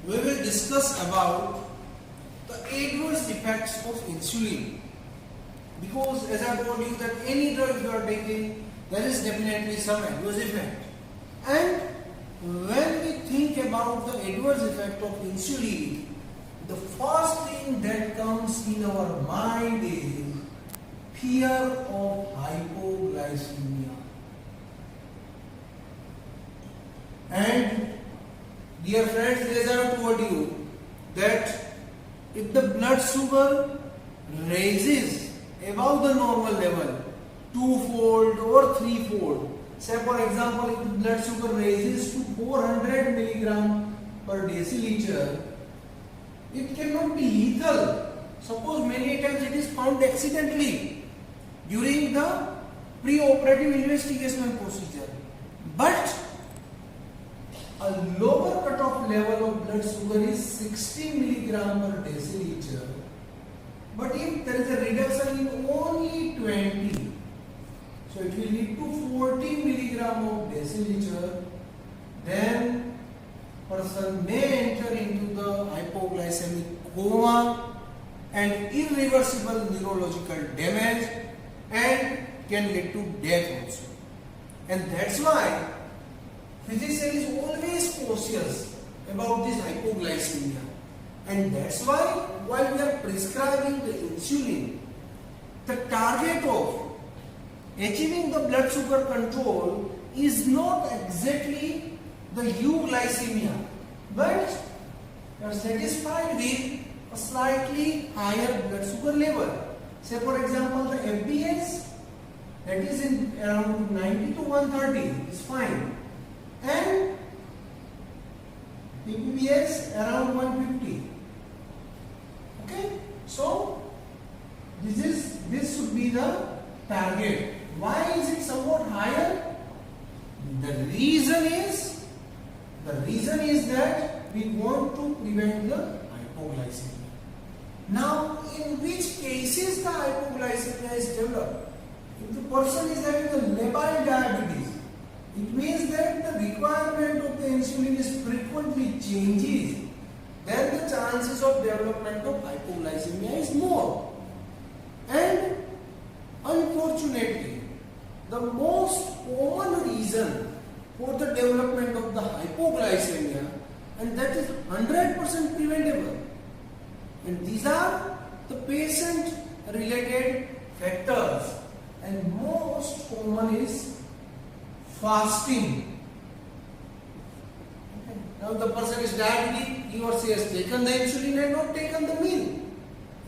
we will discuss about the adverse effects of insulin. Because as I told you that any drug you are taking, there is definitely some adverse effect. And when we think about the adverse effect of insulin, the first thing that comes in our mind is fear of hypoglycemia. And dear friends, as I have told you that if the blood sugar raises above the normal level, twofold or threefold, say for example, if the blood sugar raises to 400 milligram per deciliter, it cannot be lethal. Suppose many times it is found accidentally during the pre-operative investigational procedure. But a lower cutoff level of blood sugar is 60 milligram per deciliter. But if there is a reduction in only 20, so it will lead to 40 milligram of deciliter, then person may enter into the hypoglycemic coma and irreversible neurological damage and can lead to death also. And that's why physician is always cautious about this hypoglycemia. And that's why while we are prescribing the insulin, the target of achieving the blood sugar control is not exactly the euglycemia, but you are satisfied with a slightly higher blood sugar level. Say for example the FBS, that is in around 90 to 130 is fine, and PPBS around 150. Okay, so this should be the target. Why is it somewhat higher? The reason is that we want to prevent the hypoglycemia. Now, in which cases the hypoglycemia is developed? If the person is having a labile diabetes, it means that the requirement of the insulin is frequently changes, then the chances of development of hypoglycemia is more. And unfortunately, the most common reason for the development of the hypoglycemia, and that is 100% preventable, and these are the patient related factors, and most common is fasting. Okay. Now the person is diabetic, he or she has taken the insulin and not taken the meal.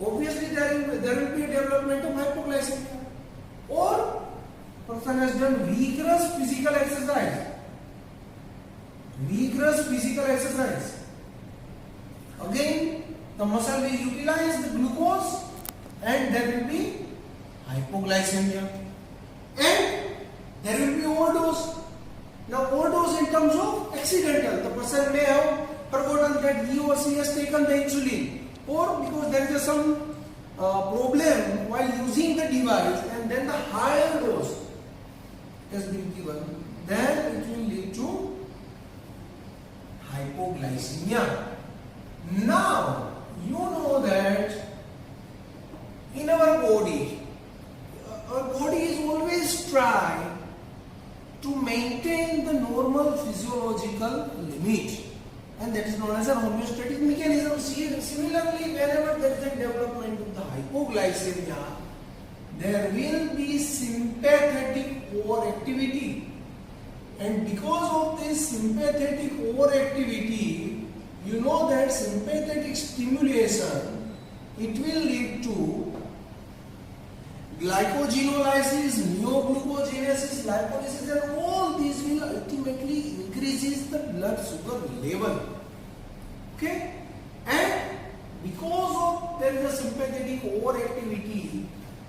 Obviously there will be a development of hypoglycemia. Or person has done vigorous physical exercise. Again, the muscle will utilize the glucose and there will be hypoglycemia. And there will be overdose. Now overdose in terms of accidental. The person may have forgotten that he or she has taken the insulin, or because there is some problem while using the device and then the higher dose has been given, then it will lead to hypoglycemia. Now, you know that in our body is always trying to maintain the normal physiological limit, and that is known as a homeostatic mechanism. Similarly, whenever there is a development of the hypoglycemia, there will be sympathetic overactivity, and because of this sympathetic overactivity, you know that sympathetic stimulation, it will lead to glycogenolysis, neoglucogenesis, lipolysis, and all these will ultimately increases the blood sugar level. Okay, and because of there is a sympathetic overactivity,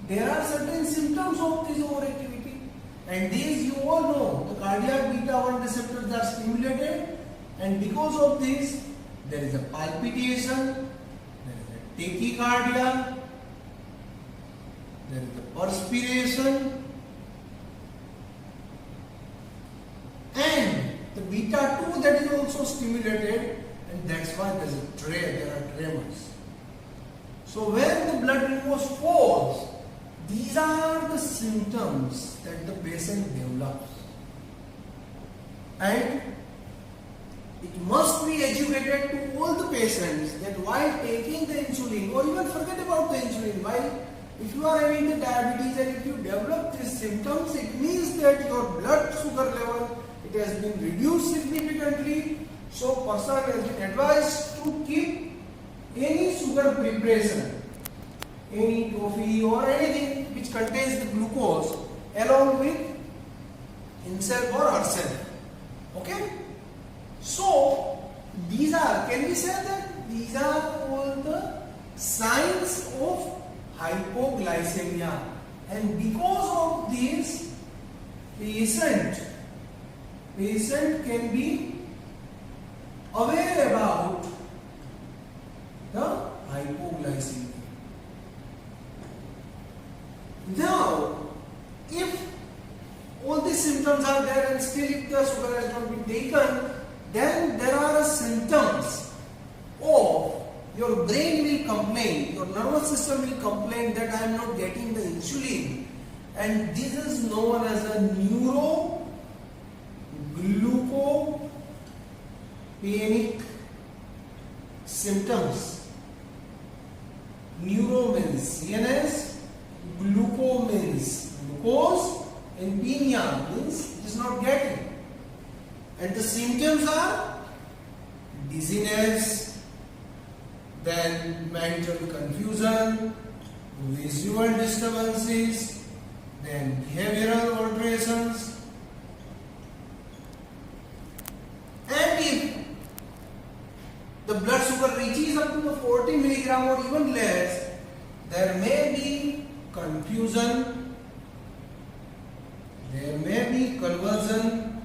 there are certain symptoms of this overactivity, and these you all know. The cardiac beta 1 receptors are stimulated, and because of this, there is a palpitation, there is a tachycardia, there is a perspiration, and the beta 2 that is also stimulated, and that's why there are tremors. So when the blood glucose falls, these are the symptoms that the patient develops. And it must be educated to all the patients that while taking the insulin, or even forget about the insulin, while if you are having the diabetes and if you develop these symptoms, it means that your blood sugar level, it has been reduced significantly. So person has been advised to keep any sugar preparation, any coffee or anything which contains the glucose along with himself or herself. Okay? So these are, can we say that these are all the signs of hypoglycemia, and because of this patient can be aware about the hypoglycemia. Now, if all these symptoms are there and still if the sugar has not been taken, then there are symptoms of your brain will complain, your nervous system will complain that I am not getting the insulin, and this is known as a neuroglycopenic symptoms. Neuro means CNS, gluco means glucose, and penia means it is not getting. And the symptoms are dizziness, then mental confusion, visual disturbances, then behavioral alterations. And if the blood sugar reaches up to the 40 milligram or even less, there may be confusion, there may be conversion,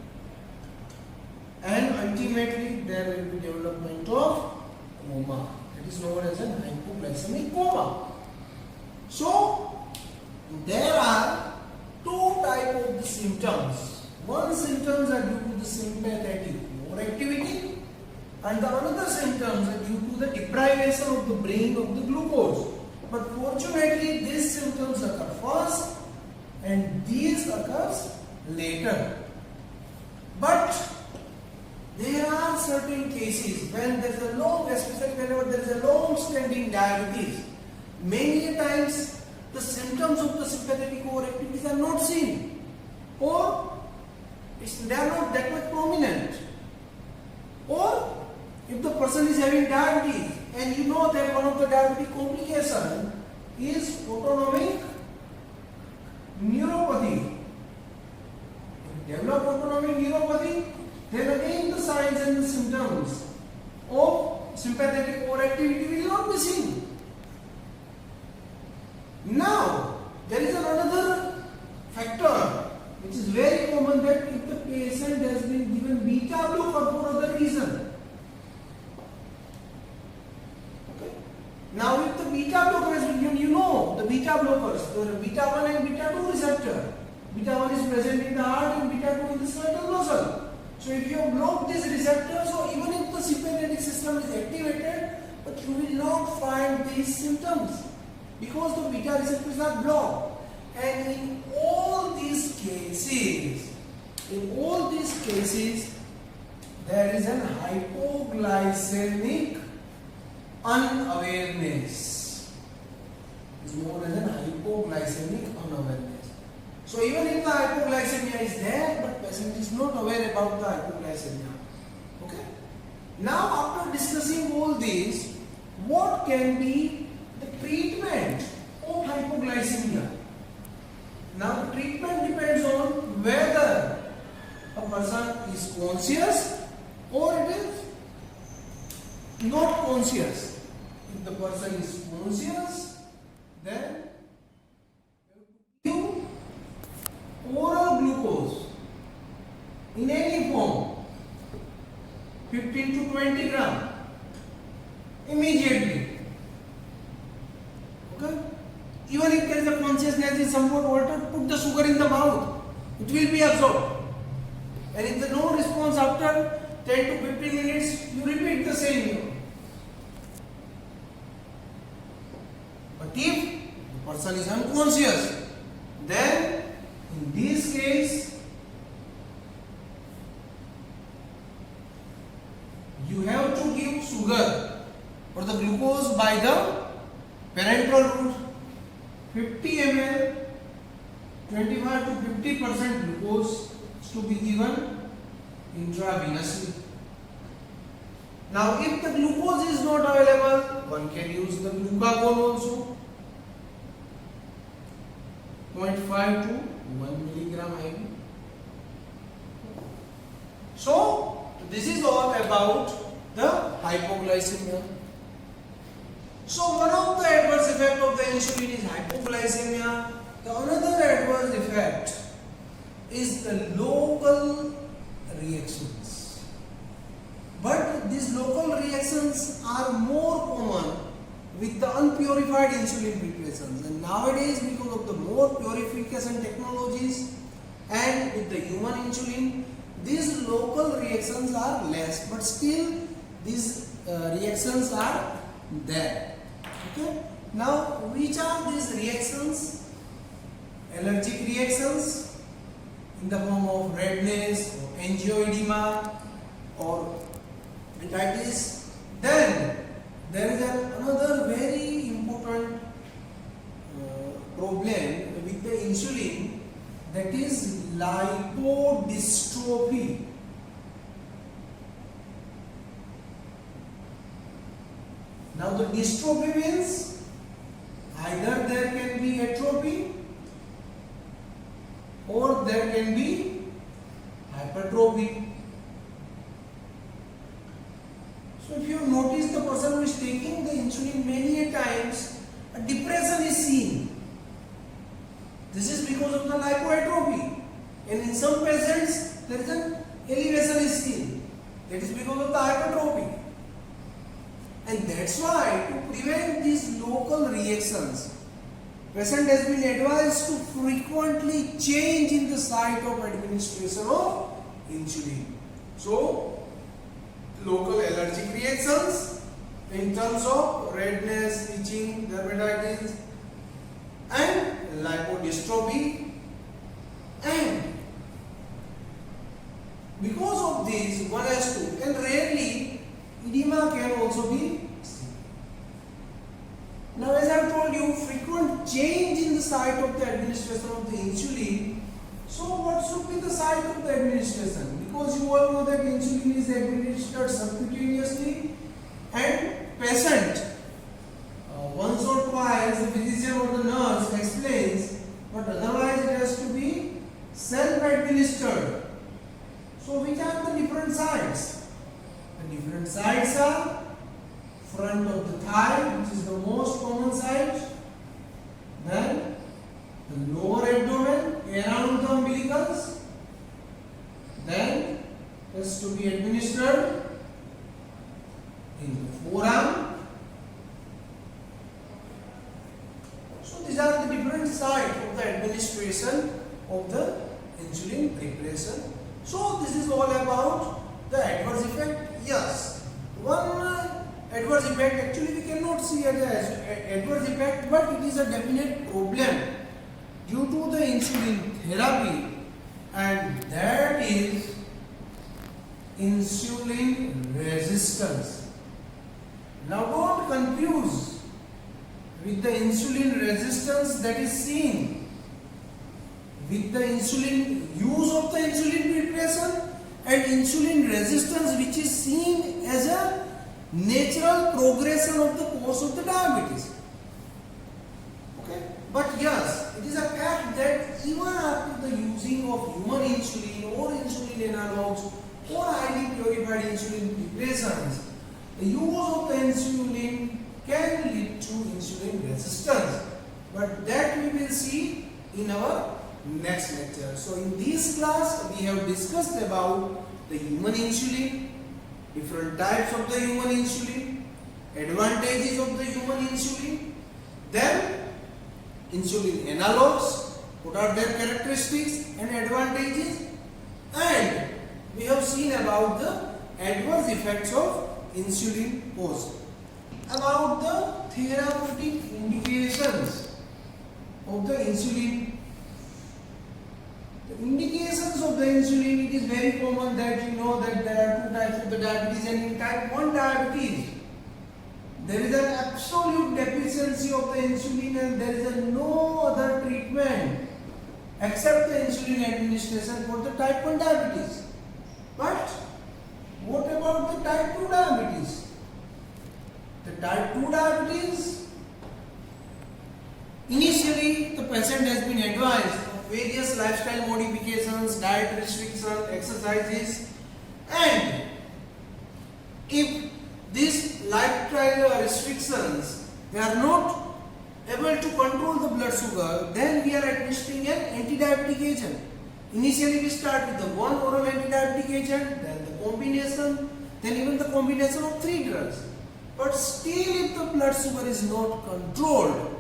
and ultimately there will be development of coma. It is known as an hypoglycemic coma. So there are two types of the symptoms. One symptoms are due to the sympathetic overactivity, and the another symptoms are due to the deprivation of the brain of the glucose. But fortunately, these symptoms occur first, and these occurs later. But there are certain cases when there is a long, especially whenever there is a long-standing diabetes, many times the symptoms of the sympathetic overactivities are not seen, or they are not that much prominent. Or if the person is having diabetes, and you know that one of the diabetic complications is autonomic neuropathy. If you develop autonomic neuropathy, then again the signs and the symptoms of sympathetic overactivity will not be seen. Now, there is another factor which is very common, that if the patient has been given beta blocker for other reason. Okay. Now, if the beta blocker has been given, you know the beta blockers, the beta 1 and beta 2 receptor. Beta 1 is present in the heart and beta 2 in the skeletal muscle. So if you block this receptor, so even if the sympathetic system is activated, but you will not find these symptoms because the beta receptors are blocked. And in all these cases, there is an hypoglycemic unawareness. It is known as an hypoglycemic unawareness. So even if the hypoglycemia is there, but patient is not aware about the hypoglycemia. Okay. Now after discussing all this, what can be the treatment of hypoglycemia? Now the treatment depends on whether a person is conscious or it is not conscious. If the person is conscious, then you oral glucose in any form, 15 to 20 gram, immediately. Okay? Even if there is a consciousness is somewhat altered, put the sugar in the mouth. It will be absorbed. And if there is no response after 10 to 15 minutes, you repeat the same. person is unconscious, then in this case you have to give sugar or the glucose by the parenteral route. 50 ml, 25 to 50% glucose is to be given intravenously. Now if the glucose is not available, one can use the glucagon also. 0.5 to 1 milligram IV. So this is all about the hypoglycemia. So one of the adverse effect of the insulin is hypoglycemia. The another adverse effect is the local reactions. But these local reactions are more common with the unpurified insulin preparations. And nowadays, because of the more purification technologies and with the human insulin, these local reactions are less. But still, these reactions are there. Okay. Now, which are these reactions? Allergic reactions in the form of redness, or angioedema, or bronchitis. Then there is another very important problem with the insulin, that is lipodystrophy. Now the dystrophy means either there can be atrophy or there can be hypertrophy. So if you notice, the person who is taking the insulin, many a times a depression is seen. This is because of the lipoatrophy, and in some patients there is an elevation is seen. That is because of the hypertrophy. And that's why, to prevent these local reactions, patient has been advised to frequently change in the site of administration of insulin. So local allergic reactions in terms of redness, itching, dermatitis, and lipodystrophy, and because of this one has to, and rarely edema can also be seen. Now, as I have told you, frequent change in the site of the administration of the insulin. So what should be the site of the administration? Because you all know that insulin is administered subcutaneously, and patient once or twice the physician or the nurse explains, but otherwise it has to be self-administered. So which are the different sites? The different sites are front of the thigh, which is the most common site, then the lower abdomen around the umbilicus, then has to be administered in the forearm. So these are the different sites of the administration of the insulin preparation. So this is all about the adverse effect. Yes, one adverse effect, actually we cannot see it as adverse effect, but it is a definite problem due to the insulin therapy, and that is insulin resistance. Now don't confuse with the insulin resistance that is seen with the insulin use of the insulin preparation, and insulin resistance which is seen as a natural progression of the course of the diabetes. Okay, but yes, it is a fact that even after the using of human insulin or insulin analogs or highly purified insulin preparations, the use of the insulin can lead to insulin resistance, but that we will see in our next lecture. So in this class we have discussed about the human insulin, different types of the human insulin, advantages of the human insulin, then insulin analogs, what are their characteristics and advantages, and we have seen about the adverse effects of insulin pose. About the therapeutic indications of the insulin. The indications of the insulin, it is very common that you know that there are two types of the diabetes, and in type 1 diabetes there is an absolute deficiency of the insulin and there is no other treatment except the insulin administration for the type 1 diabetes. But what about the type 2 diabetes? The type 2 diabetes, initially the patient has been advised of various lifestyle modifications, diet restrictions, exercises, and if these lifestyle restrictions they are not able to control the blood sugar, then we are administering an anti-diabetic agent. Initially we start with the one oral anti-diabetic agent, then the combination, then even the combination of 3 drugs. But still if the blood sugar is not controlled,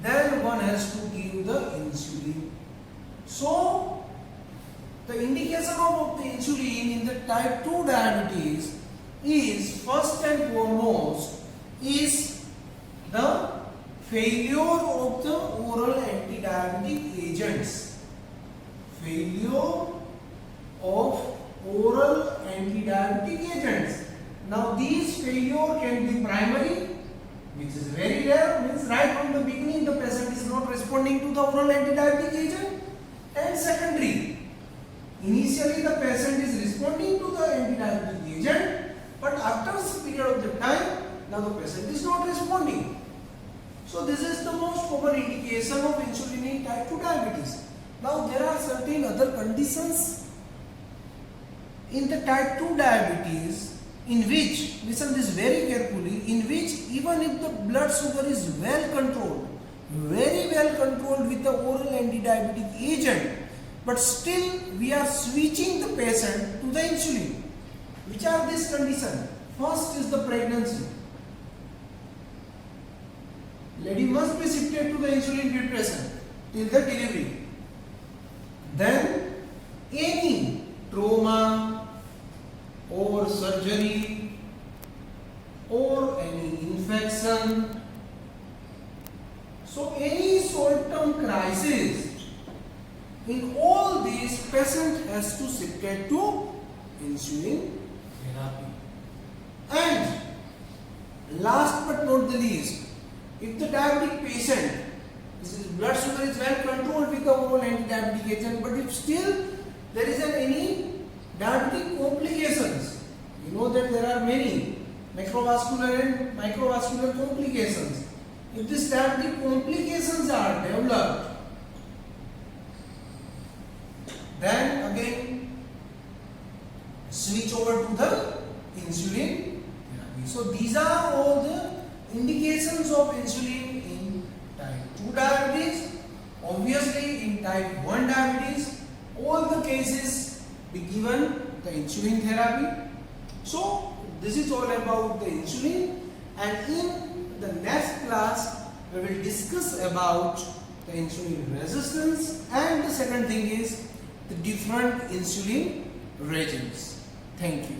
then one has to give the insulin. So the indication of the insulin in the type 2 diabetes is first and foremost is the failure of the oral anti-diabetic agents. Failure of oral anti-diabetic agents. Now these failure can be primary, which is very rare, means right from the beginning the patient is not responding to the oral anti-diabetic agent, and secondary. Initially the patient is responding to the anti-diabetic agent, but after some period of the time, now the patient is not responding. So this is the most common indication of insulin in type 2 diabetes. Now there are certain other conditions in the type 2 diabetes in which, listen this very carefully, in which even if the blood sugar is well controlled, very well controlled with the oral anti-diabetic agent, but still we are switching the patient to the insulin. Which are these conditions? First is the pregnancy. Lady must be shifted to the insulin preparation till the delivery. Then any trauma or surgery or any infection. So any short-term crisis, in all these patient has to shifted to insulin therapy. And last but not the least, if the diabetic patient, his blood sugar is well controlled with the oral anti-diabetic agent, but if still there is any diabetic complications, you know that there are many macrovascular and microvascular complications. If these diabetic complications are developed, then again switch over to the insulin therapy. So these are all the indications of insulin in type 2 diabetes. Obviously in type 1 diabetes, all the cases be given the insulin therapy. So this is all about the insulin, and in the next class we will discuss about the insulin resistance, and the second thing is the different insulin regimes. Thank you.